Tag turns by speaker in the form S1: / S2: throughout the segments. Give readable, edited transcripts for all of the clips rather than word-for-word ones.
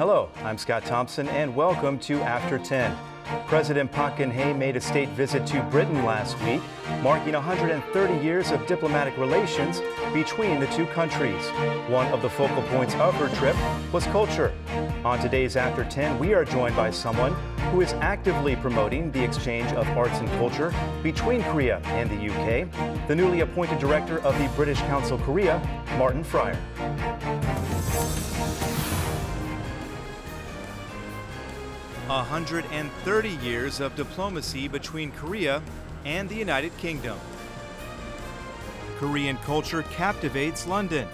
S1: Hello, I'm Scott Thompson, and welcome to After 10. President Park Geun-hye made a state visit to Britain last week, marking 130 years of diplomatic relations between the two countries. One of the focal points of her trip was culture. On today's After 10, we are joined by someone who is actively promoting the exchange of arts and culture between Korea and the UK, the newly appointed director of the British Council Korea, Martin Fryer. 130 years of diplomacy between Korea and the United Kingdom. Korean culture captivates London.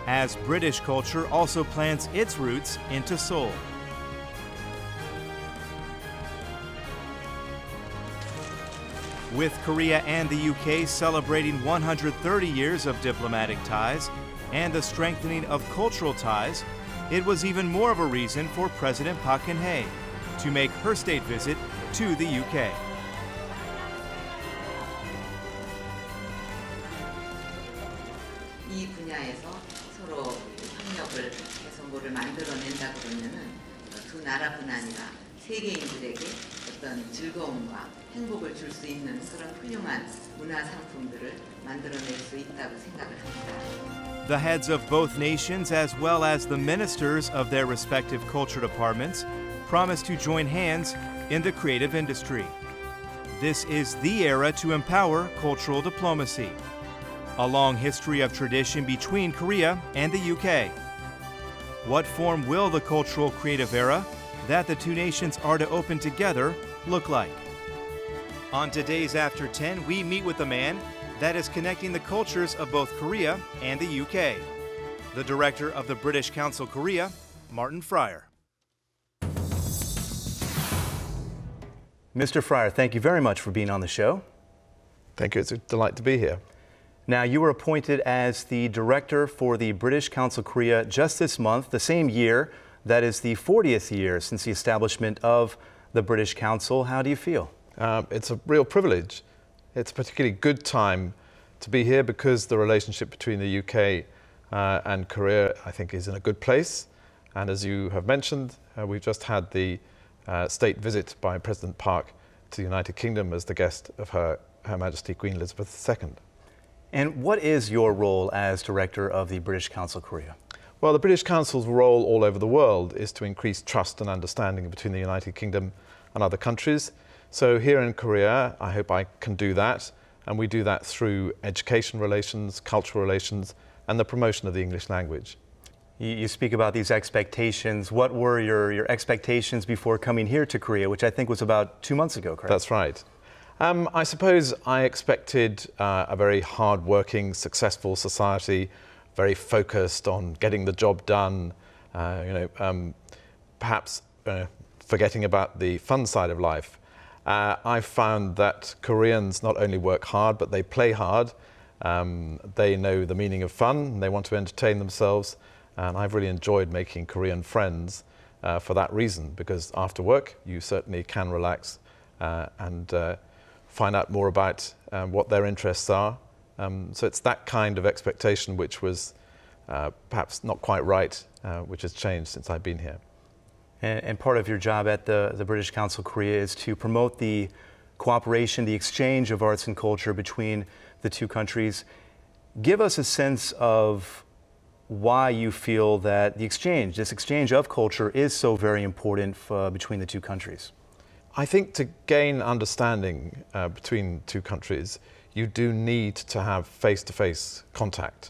S1: As British culture also plants its roots into Seoul. With Korea and the UK celebrating 130 years of diplomatic ties and the strengthening of cultural ties, it was even more of a reason for President Park Geun-hye to make her state visit to the UK.
S2: 이 분야에서 서로 협력을 해서 뭐를 만들어낸다 그러면은 두 나라뿐 아니라 세계인들에게 어떤 즐거움과 행복을 줄 수 있는 그런 훌륭한 문화 상품들을 만들어낼 수 있다고 생각을 합니다.
S1: The heads of both nations, as well as the ministers of their respective culture departments, promised to join hands in the creative industry. This is the era to empower cultural diplomacy. A long history of tradition between Korea and the UK. What form will the cultural creative era that the two nations are to open together look like? On today's After 10, we meet with a man that is connecting the cultures of both Korea and the UK. The director of the British Council Korea, Martin Fryer. Mr. Fryer, thank you very much for being on the show.
S3: Thank you. It's a delight to be here.
S1: Now, you were appointed as the director for the British Council Korea just this month, the same year. That is the 40th year since the establishment of the British Council. How do you feel?
S3: It's a real privilege. It's a particularly good time to be here because the relationship between the UK and Korea, I think, is in a good place. And as you have mentioned, we've just had the state visit by President Park to the United Kingdom as the guest of Her Majesty Queen Elizabeth II.
S1: And what is your role as director of the British Council Korea?
S3: Well, the British Council's role all over the world is to increase trust and understanding between the United Kingdom and other countries. So here in Korea, I hope I can do that. And we do that through education relations, cultural relations, and the promotion of the English language.
S1: You speak about these expectations. What were your expectations before coming here to Korea, which I think was about 2 months ago, correct?
S3: That's right. I suppose I expected a very hard-working, successful society, very focused on getting the job done, perhaps forgetting about the fun side of life. I found that Koreans not only work hard, but they play hard. They know the meaning of fun, they want to entertain themselves, and I've really enjoyed making Korean friends for that reason, because after work you certainly can relax and find out more about what their interests are. So it's that kind of expectation which was perhaps not quite right, which has changed since I've been here.
S1: And part of your job at the British Council Korea is to promote the cooperation, the exchange of arts and culture between the two countries. Give us a sense of why you feel that this exchange of culture is so very important between the two countries.
S3: I think to gain understanding between two countries, you do need to have face-to-face contact.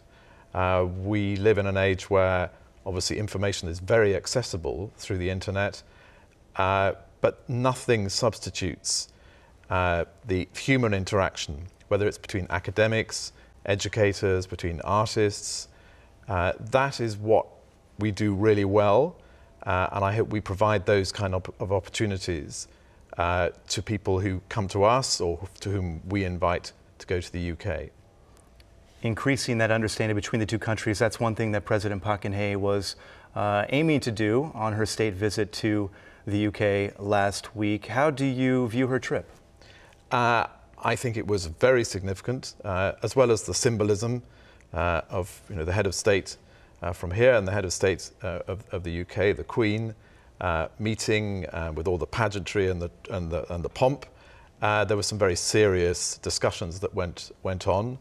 S3: We live in an age where obviously information is very accessible through the internet, but nothing substitutes the human interaction, whether it's between academics, educators, between artists. That is what we do really well, and I hope we provide those kind of opportunities to people who come to us or to whom we invite to go to the UK.
S1: Increasing that understanding between the two countries, that's one thing that President Park Geun-hye was aiming to do on her state visit to the UK last week. How do you view her trip?
S3: I think it was very significant, as well as the symbolism of the head of state from here and the head of state of the UK, the Queen, meeting with all the pageantry and the pomp. There were some very serious discussions that went on.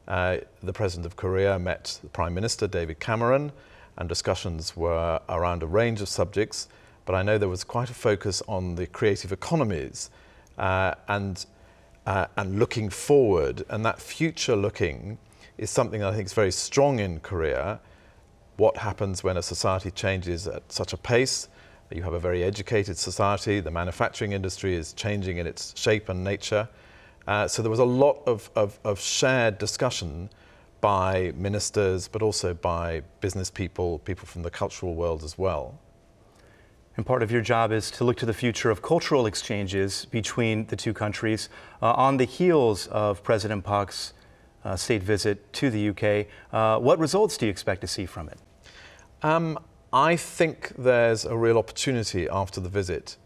S3: The President of Korea met the Prime Minister, David Cameron, and discussions were around a range of subjects. But I know there was quite a focus on the creative economies and looking forward. And that future looking is something that I think is very strong in Korea. What happens when a society changes at such a pace? You have a very educated society. The manufacturing industry is changing in its shape and nature. So there was a lot of shared discussion by ministers, but also by business people, people from the cultural world as well.
S1: And part of your job is to look to the future of cultural exchanges between the two countries. On the heels of President Park's state visit to the UK, what results do you expect to see from it?
S3: I think there's a real opportunity after the visit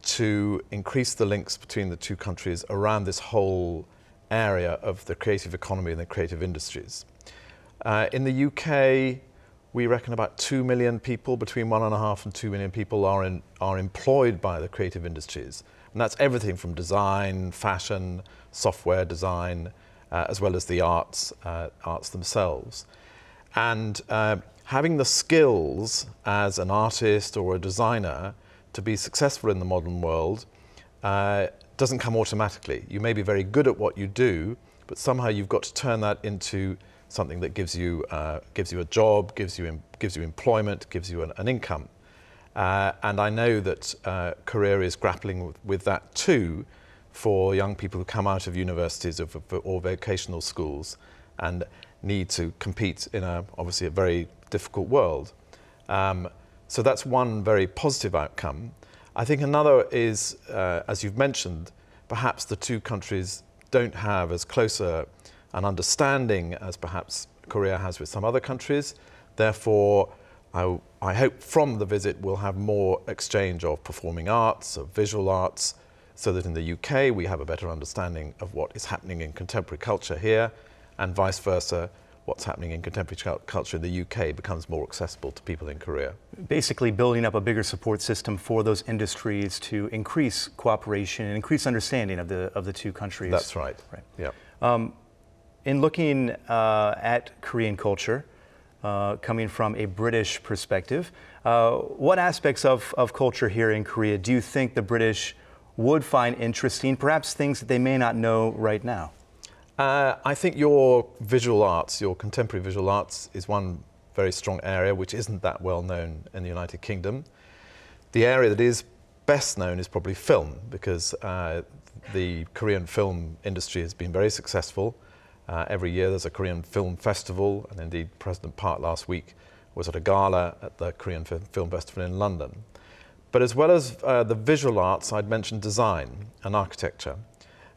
S3: to increase the links between the two countries around this whole area of the creative economy and the creative industries. In the UK, we reckon about 2 million people, between 1.5 and 2 million people are employed by the creative industries. And that's everything from design, fashion, software design, as well as the arts themselves. And having the skills as an artist or a designer to be successful in the modern world doesn't come automatically. You may be very good at what you do, but somehow you've got to turn that into something that gives you a job, gives you employment, gives you an income. And I know that Korea is grappling with that too for young people who come out of universities or vocational schools and need to compete in obviously a very difficult world. So that's one very positive outcome. I think another is, as you've mentioned, perhaps the two countries don't have as close an understanding as perhaps Korea has with some other countries. Therefore, I hope from the visit we'll have more exchange of performing arts, of visual arts, so that in the UK we have a better understanding of what is happening in contemporary culture here, and vice versa, what's happening in contemporary culture in the UK becomes more accessible to people in Korea.
S1: Basically building up a bigger support system for those industries to increase cooperation and increase understanding of the two countries.
S3: That's right. Yeah.
S1: In looking at Korean culture, coming from a British perspective, what aspects of culture here in Korea do you think the British would find interesting, perhaps things that they may not know right now?
S3: I think your visual arts, your contemporary visual arts, is one very strong area which isn't that well known in the United Kingdom. The area that is best known is probably film, because the Korean film industry has been very successful. Every year there's a Korean film festival, and indeed President Park last week was at a gala at the Korean Film Festival in London. But as well as the visual arts, I'd mentioned design and architecture.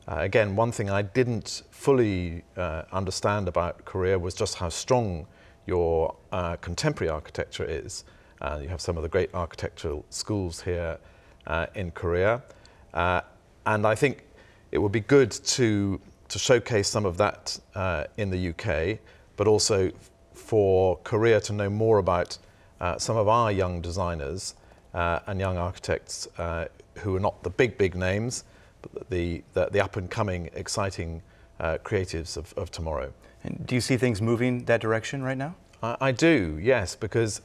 S3: Again, one thing I didn't fully understand about Korea was just how strong your contemporary architecture is. You have some of the great architectural schools here in Korea. And I think it would be good to showcase some of that in the UK, but also for Korea to know more about some of our young designers and young architects who are not the big names, but the up-and-coming, exciting creatives of tomorrow.
S1: And do you see things moving that direction right now?
S3: I do, yes, because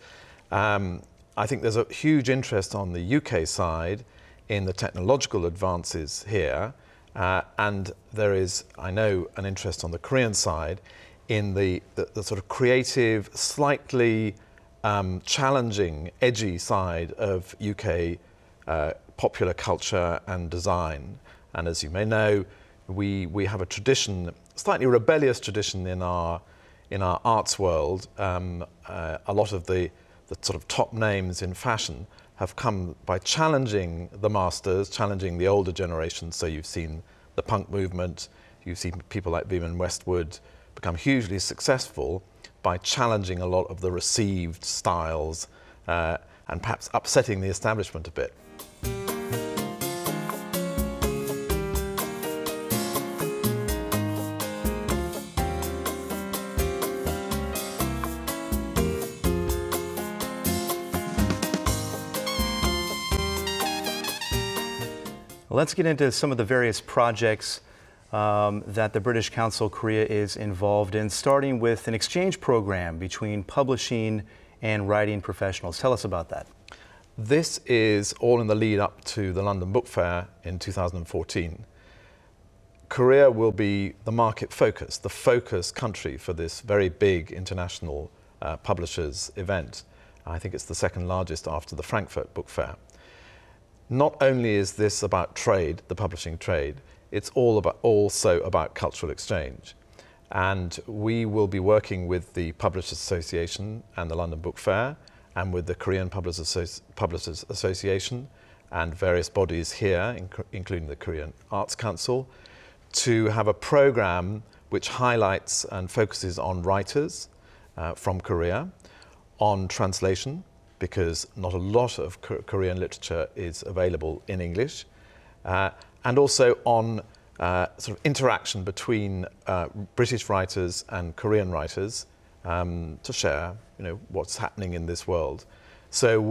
S3: I think there's a huge interest on the UK side in the technological advances here, and there is, I know, an interest on the Korean side in the sort of creative, slightly challenging, edgy side of UK popular culture and design. And as you may know, we have a tradition, slightly rebellious tradition in our arts world. A lot of the sort of top names in fashion have come by challenging the masters, challenging the older generation. So you've seen the punk movement, you've seen people like Vivienne Westwood become hugely successful by challenging a lot of the received styles and perhaps upsetting the establishment a bit.
S1: Let's get into some of the various projects that the British Council Korea is involved in, starting with an exchange program between publishing and writing professionals. Tell us about that.
S3: This is all in the lead up to the London Book Fair in 2014. Korea will be the market focus, the focus country for this very big international publishers event. I think it's the second largest after the Frankfurt Book Fair. Not only is this about trade, the publishing trade, it's also about cultural exchange. And we will be working with the Publishers Association and the London Book Fair, and with the Korean Publishers Association and various bodies here, including the Korean Arts Council, to have a program which highlights and focuses on writers from Korea, on translation, because not a lot of Korean literature is available in English, and also on sort of interaction between British writers and Korean writers to share, what's happening in this world. So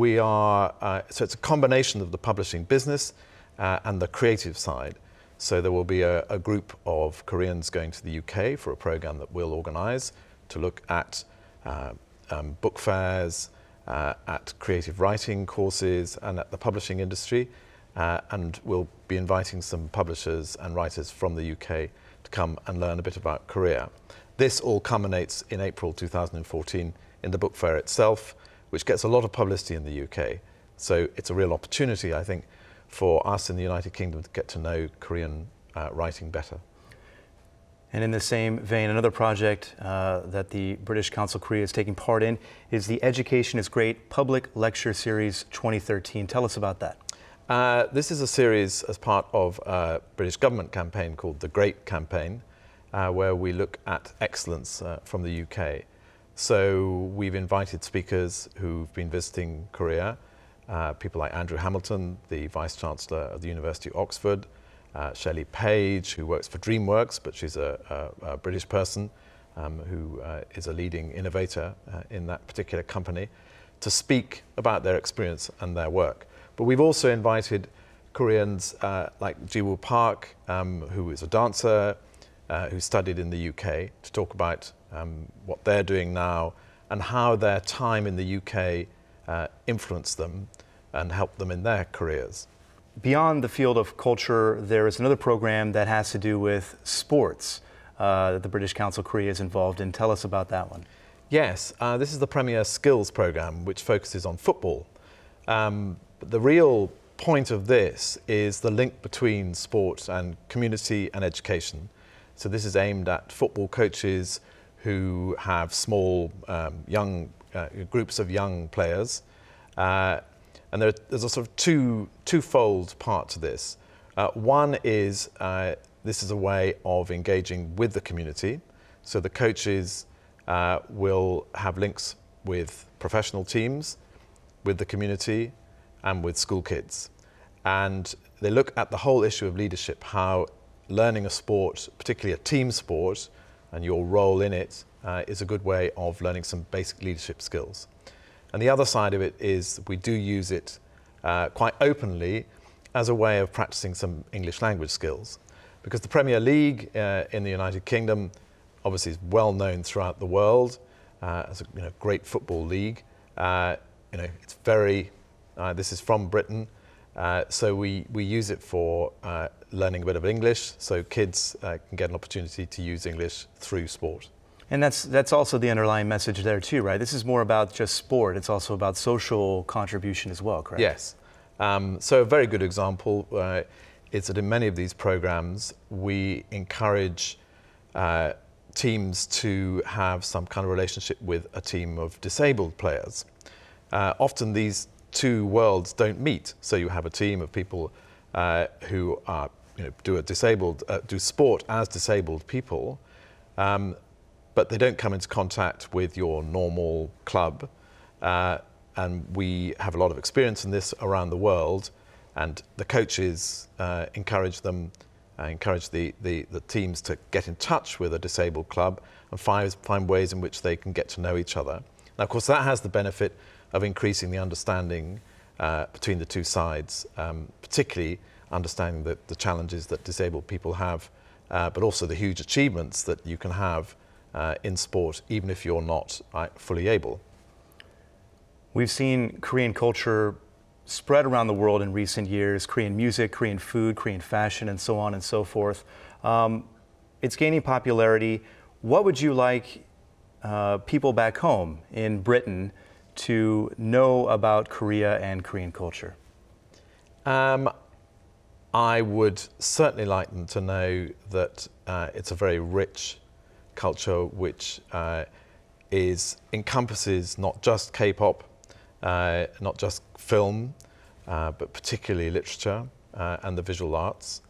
S3: so it's a combination of the publishing business and the creative side. So there will be a group of Koreans going to the UK for a program that we'll organize to look at book fairs, at creative writing courses, and at the publishing industry. And we'll be inviting some publishers and writers from the UK to come and learn a bit about Korea. This all culminates in April 2014 in the book fair itself, which gets a lot of publicity in the UK. So it's a real opportunity, I think, for us in the United Kingdom to get to know Korean writing better.
S1: And in the same vein, another project that the British Council Korea is taking part in is the Education is Great Public Lecture Series 2013. Tell us about that.
S3: This is a series as part of a British government campaign called the Great Campaign, where we look at excellence from the UK. So we've invited speakers who've been visiting Korea, people like Andrew Hamilton, the Vice-Chancellor of the University of Oxford, Shelley Page, who works for DreamWorks, but she's a British person who is a leading innovator in that particular company, to speak about their experience and their work. But we've also invited Koreans like Ji-woo Park, who is a dancer, who studied in the UK, to talk about what they're doing now and how their time in the UK influenced them and helped them in their careers.
S1: Beyond the field of culture, there is another program that has to do with sports that the British Council Korea is involved in. Tell us about that one.
S3: Yes, this is the Premier Skills Programme, which focuses on football. But the real point of this is the link between sport and community and education. So this is aimed at football coaches who have small, young groups of young players. And there's a sort of twofold part to this. One is this is a way of engaging with the community. So the coaches will have links with professional teams, with the community, and with school kids. And they look at the whole issue of leadership, how learning a sport, particularly a team sport, and your role in it is a good way of learning some basic leadership skills. And the other side of it is we do use it quite openly as a way of practicing some English language skills. Because the Premier League in the United Kingdom obviously is well known throughout the world as a great football league. It's very, this is from Britain, so we use it for learning a bit of English, so kids can get an opportunity to use English through sport.
S1: And that's also the underlying message there too, right? This is more about just sport. It's also about social contribution as well, correct?
S3: Yes. So a very good example is that in many of these programs, we encourage teams to have some kind of relationship with a team of disabled players. Often these two worlds don't meet. So you have a team of people who are, do sport as disabled people, but they don't come into contact with your normal club. And we have a lot of experience in this around the world, and the coaches encourage them, encourage the teams to get in touch with a disabled club and find ways in which they can get to know each other. Now, of course, that has the benefit of increasing the understanding between the two sides, particularly understanding the challenges that disabled people have, but also the huge achievements that you can have in sport, even if you're not fully able.
S1: We've seen Korean culture spread around the world in recent years, Korean music, Korean food, Korean fashion, and so on and so forth. It's gaining popularity. What would you like people back home in Britain to know about Korea and Korean culture?
S3: I would certainly like them to know that it's a very rich culture which encompasses not just K-pop, not just film, but particularly literature and the visual arts.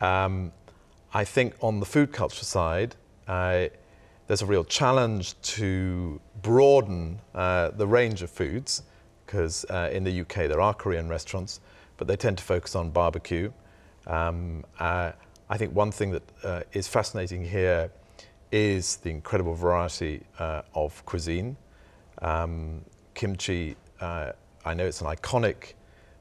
S3: I think on the food culture side, there's a real challenge to broaden the range of foods, because in the UK there are Korean restaurants, but they tend to focus on barbecue. I think one thing that is fascinating here is the incredible variety of cuisine. Kimchi, I know it's an iconic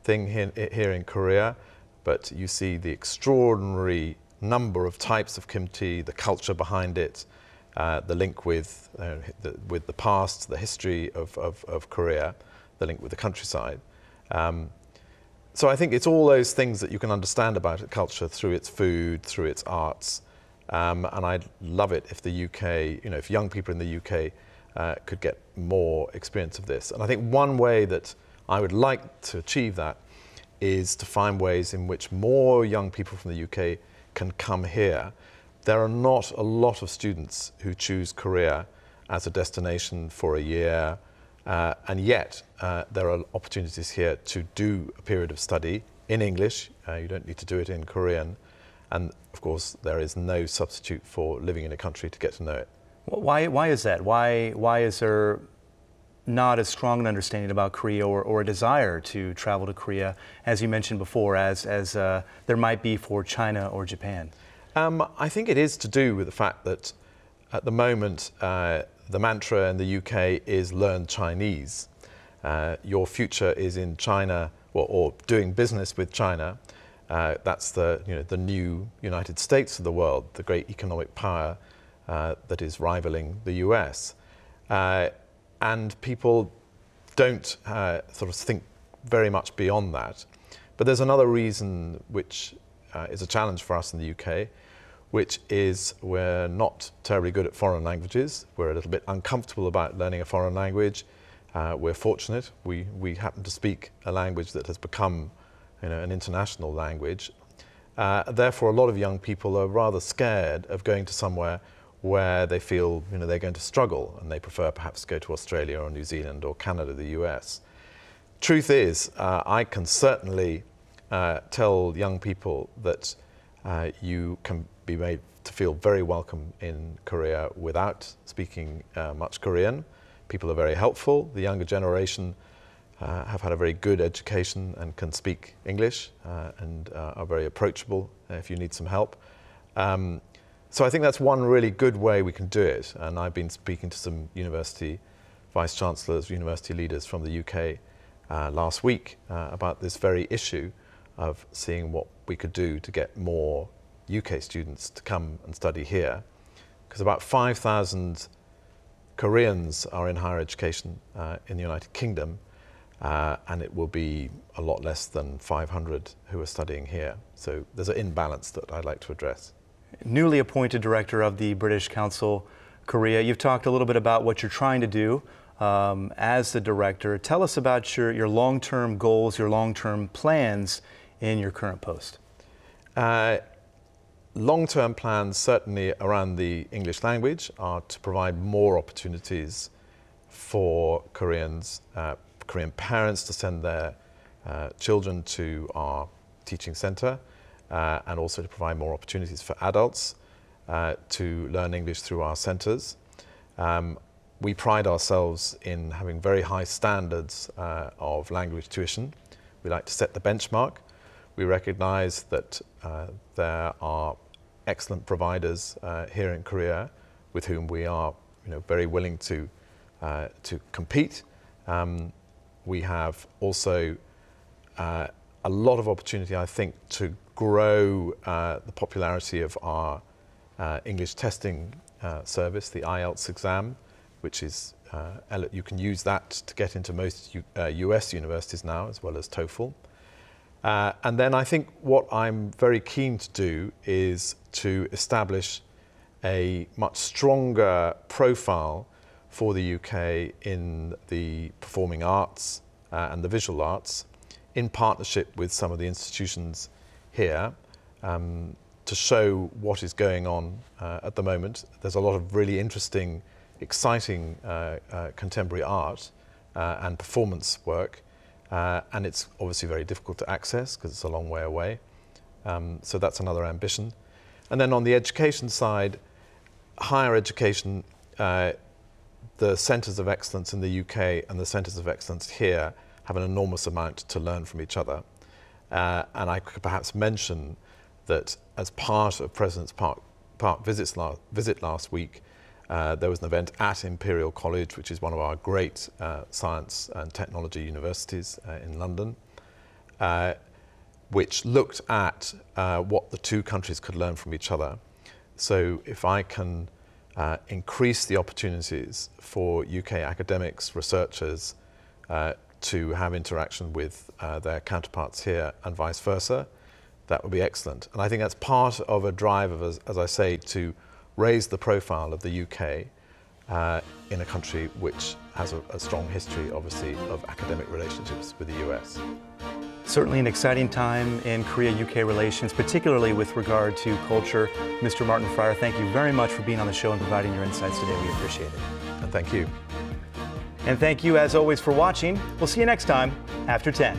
S3: thing here in Korea, but you see the extraordinary number of types of kimchi, the culture behind it, the link with the past, the history of Korea, the link with the countryside. So I think it's all those things that you can understand about its culture through its food, through its arts. And I'd love it if the UK, if young people in the UK could get more experience of this. And I think one way that I would like to achieve that is to find ways in which more young people from the UK can come here. There are not a lot of students who choose Korea as a destination for a year, and yet there are opportunities here to do a period of study in English. You don't need to do it in Korean. And of course, there is no substitute for living in a country to get to know it.
S1: Why is that? Why is there not as strong an understanding about Korea or a desire to travel to Korea, as you mentioned before, as there might be for China or Japan?
S3: I think it is to do with the fact that at the moment, the mantra in the UK is learn Chinese. Your future is in China, or doing business with China. That's the new United States of the world, the great economic power that is rivaling the US. And people don't sort of think very much beyond that. But there's another reason which is a challenge for us in the UK, which is we're not terribly good at foreign languages. We're a little bit uncomfortable about learning a foreign language. We're fortunate. We happen to speak a language that has become an international language. Therefore, a lot of young people are rather scared of going to somewhere where they feel they're going to struggle, and they prefer perhaps to go to Australia or New Zealand or Canada, the US. Truth is, I can certainly tell young people that you can be made to feel very welcome in Korea without speaking much Korean. People are very helpful. The younger generation have had a very good education and can speak English and are very approachable if you need some help. So I think that's one really good way we can do it. And I've been speaking to some university vice-chancellors, university leaders from the UK last week about this very issue of seeing what we could do to get more UK students to come and study here. Because about 5,000 Koreans are in higher education in the United Kingdom, and it will be a lot less than 500 who are studying here. So there's an imbalance that I'd like to address.
S1: Newly appointed director of the British Council Korea, you've talked a little bit about what you're trying to do as the director. Tell us about your long-term goals, your long-term plans in your current post.
S3: Long-term plans, certainly around the English language, are to provide more opportunities for Koreans, Korean parents to send their children to our teaching centre, and also to provide more opportunities for adults to learn English through our centres. We pride ourselves in having very high standards of language tuition. We like to set the benchmark. We recognise that there are excellent providers here in Korea with whom we are very willing to compete. We have also a lot of opportunity, I think, to grow the popularity of our English testing service, the IELTS exam, which is, you can use that to get into most US universities now, as well as TOEFL. And then I think what I'm very keen to do is to establish a much stronger profile for the UK in the performing arts and the visual arts, in partnership with some of the institutions here, to show what is going on at the moment. There's a lot of really interesting, exciting contemporary art and performance work, and it's obviously very difficult to access because it's a long way away. So that's another ambition. And then on the education side, higher education, the centres of excellence in the UK and the centres of excellence here have an enormous amount to learn from each other. And I could perhaps mention that as part of President's Park visit last week, there was an event at Imperial College, which is one of our great science and technology universities in London, which looked at what the two countries could learn from each other. So if I can increase the opportunities for UK academics, researchers, to have interaction with their counterparts here and vice versa, that would be excellent. And I think that's part of a drive of, as I say, to raise the profile of the UK in a country which has a strong history, obviously, of academic relationships with the US.
S1: Certainly an exciting time in Korea-UK relations, particularly with regard to culture. Mr. Martin Fryer, thank you very much for being on the show and providing your insights today. We appreciate it.
S3: And thank you.
S1: And thank you, as always, for watching. We'll see you next time, After 10.